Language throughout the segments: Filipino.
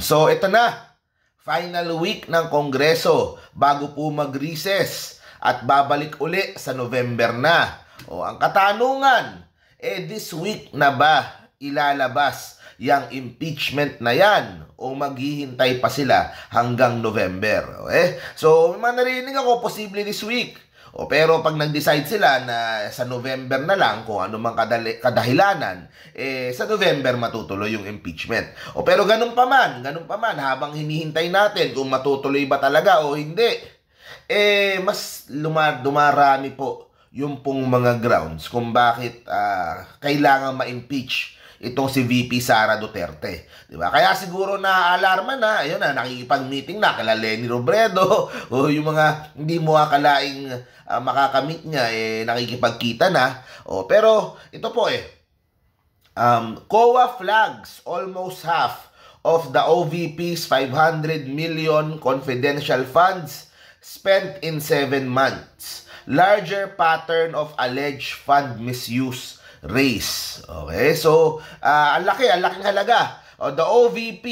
So ito na, final week ng Kongreso bago po mag-recess at babalik uli sa November na. O ang katanungan, this week na ba ilalabas yung impeachment na yan o maghihintay pa sila hanggang November? Okay? So may mga narinig ako, posible this week. Pero pag nag-decide sila na sa November na lang, kung ano mang kadahilanan, sa November matutuloy yung impeachment. Pero ganun pa man, habang hinihintay natin kung matutuloy ba talaga o hindi, mas dumarami po yung pong mga grounds kung bakit kailangan ma-impeach itong si VP Sara Duterte. Diba? Kaya siguro na-alarma na, ayun na, nakikipag-meeting na kala Leni Robredo, o yung mga hindi mo akalaing makakamit niya, nakikipagkita na. Pero ito po COA flags almost half of the OVP's 500 million confidential funds spent in 7 months. Larger pattern of alleged fund misuse race. Okay, so ang laking halaga. The OVP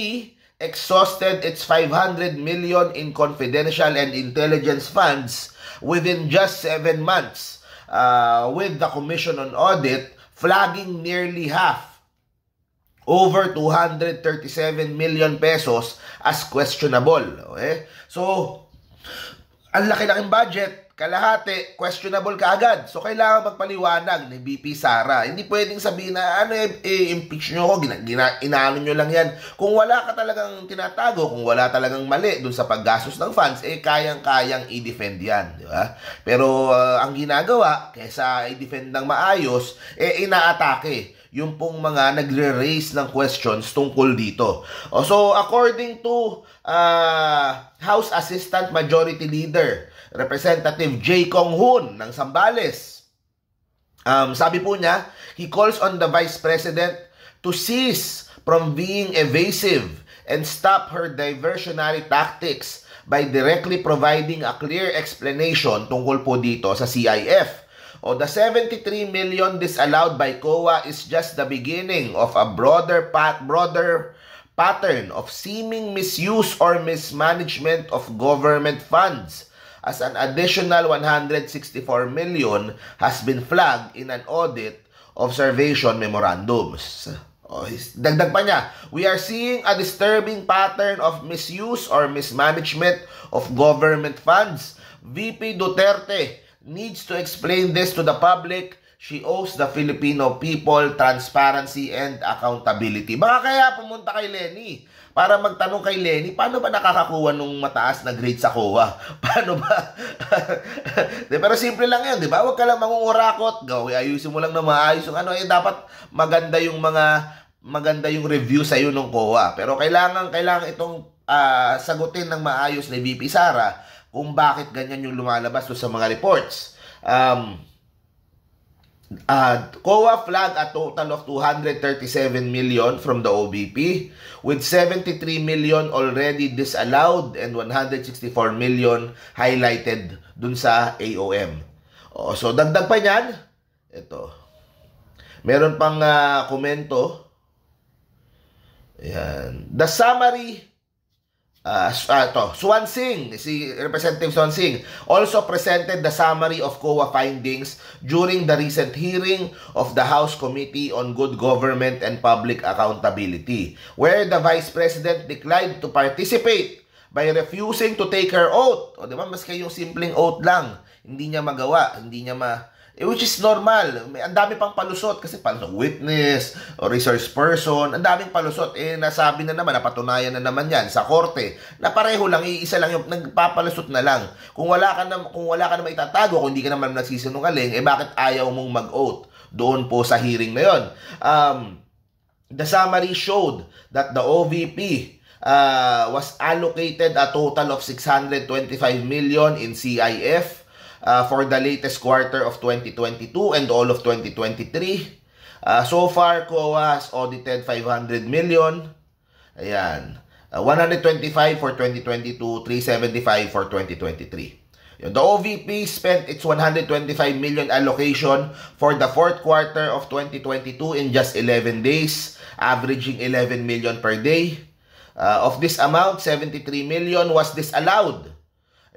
exhausted its 500 million in confidential and intelligence funds within just 7 months, with the Commission on Audit flagging nearly half, over 237 million pesos as questionable. Okay, so ang laki-laking budget, kalahati, questionable kaagad. So, kailangan magpaliwanag ni VP Sara. Hindi pwedeng sabihin na, impeach nyo ako, inaano nyo lang yan. Kung wala ka talagang tinatago, kung wala talagang mali dun sa paggastos ng funds, kayang-kayang i-defend yan. Di ba? Pero, ang ginagawa, kesa i-defend ng maayos, inaatake yung pong mga nagre-raise ng questions tungkol dito. So, according to House Assistant Majority Leader, Representative J. Kong Hoon ng Zambales, sabi po niya, he calls on the Vice President to cease from being evasive and stop her diversionary tactics by directly providing a clear explanation tungkol po dito sa CIF. The 73 million disallowed by COA is just the beginning of a broader pattern of seeming misuse or mismanagement of government funds, as an additional 164 million has been flagged in an audit observation memorandums. Dagdag pa niya, we are seeing a disturbing pattern of misuse or mismanagement of government funds. VP Duterte needs to explain this to the public. She owes the Filipino people transparency and accountability. Baka kaya pumunta kay Leni para magtanong kay Leni, paano ba nakakakuha nung mataas na grade sa COA? Paano ba? Pero simple lang yan, di ba? Huwag ka lang mangungurakot. Ayusin mo lang na maayos yung dapat maganda yung review sa iyo ng COA. Pero kailangan itong sagutin ng maayos ni VP Sara kung bakit ganyan yung lumalabas sa mga reports. COA flagged a total of 237 million from the OVP, with 73 million already disallowed and 164 million highlighted dun sa AOM. So dagdag pa niyan, ito. Meron pang komento. Ayan. The summary, Swansing, si Representative Swansing, also presented the summary of COA findings during the recent hearing of the House Committee on Good Government and Public Accountability, where the Vice President declined to participate by refusing to take her oath. O diba, mas kayong simpleng oath lang, hindi niya magawa, which is normal. Ang dami pang palusot kasi palusot witness o resource person, ang daming palusot. Nasabi na naman, napatunayan na naman yan sa korte na pareho lang, iisa lang yung nagpapalusot na lang. Kung wala ka na maitatago, kung hindi ka naman nagsisinungaling, bakit ayaw mong mag-oath doon po sa hearing na yon? The summary showed that the OVP was allocated a total of 625 million in CIF for the latest quarter of 2022 and all of 2023. So far, COA has audited 500 million. Ayan. 125 for 2022, 375 for 2023. The OVP spent its 125 million allocation for the fourth quarter of 2022 in just 11 days, averaging 11 million per day. Of this amount, 73 million was disallowed.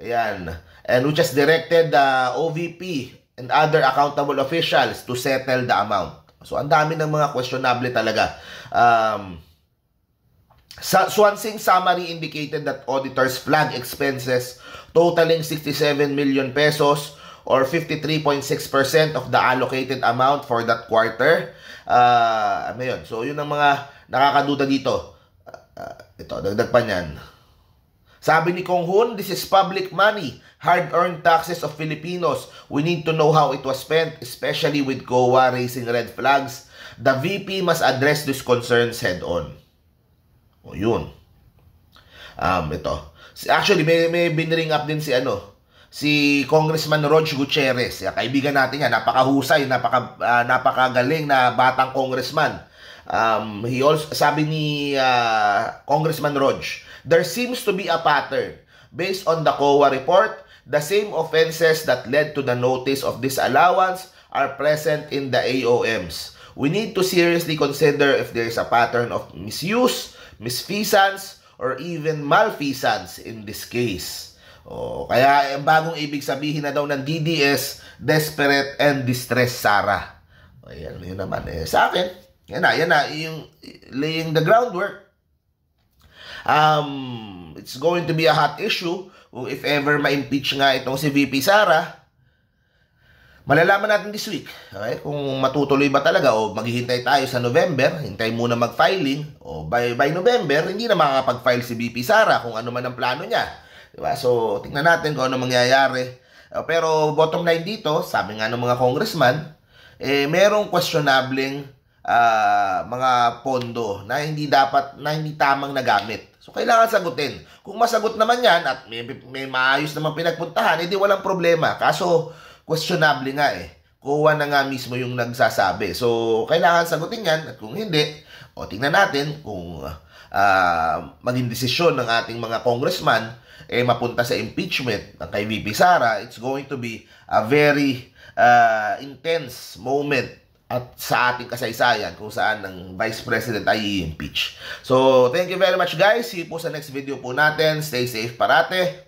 Ayan. And which has directed the OVP and other accountable officials to settle the amount. So, ang dami ng mga questionable talaga. Swansing summary indicated that auditors flagged expenses totaling 67 million pesos or 53.6% of the allocated amount for that quarter. Ano yun? So, yun ang mga nakakaduda dito. Ito, dagdag pa niyan. Sabi ni Kong Hoon, this is public money, hard-earned taxes of Filipinos. We need to know how it was spent, especially with COA raising red flags. The VP must address these concerns head-on. O, yun. Ito. Actually, may binring up din si Congressman Rog Gutierrez. Kaibigan natin yan, napakahusay, napakagaling na batang congressman. He also, sabi ni Congressman Rog, there seems to be a pattern. Based on the COA report, the same offenses that led to the notice of disallowance are present in the AOMs. We need to seriously consider if there is a pattern of misuse, misfeasance, or even malfeasance in this case. Kaya ang bagong ibig sabihin na daw ng DDS, desperate and distressed Sara. Ayan, yun naman. Sa akin, yan na, yung laying the groundwork. It's going to be a hot issue if ever ma-impeach nga itong si VP Sara. Malalaman natin this week. Okay? Kung matutuloy ba talaga o maghihintay tayo sa November, hintay muna mag-filing, o by November, hindi na makakapag-file si VP Sara kung ano man ang plano niya. Diba? So, tingnan natin kung ano mangyayari. Pero bottom line dito, sabi nga ng mga congressman, merong questionableng mga pondo na hindi tamang nagamit. So, kailangan sagutin. Kung masagot naman yan at may maayos naman pinagpuntahan, hindi walang problema. Kaso, questionable nga COA na nga mismo yung nagsasabi. So, kailangan sagutin yan. At kung hindi, tingnan natin kung maging desisyon ng ating mga congressman mapunta sa impeachment ng kay VP Sara. It's going to be a very intense moment at sa ating kasaysayan kung saan ng Vice President ay i-impeach. So, thank you very much guys. See you po sa next video po natin. Stay safe parate.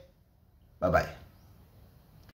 Bye-bye.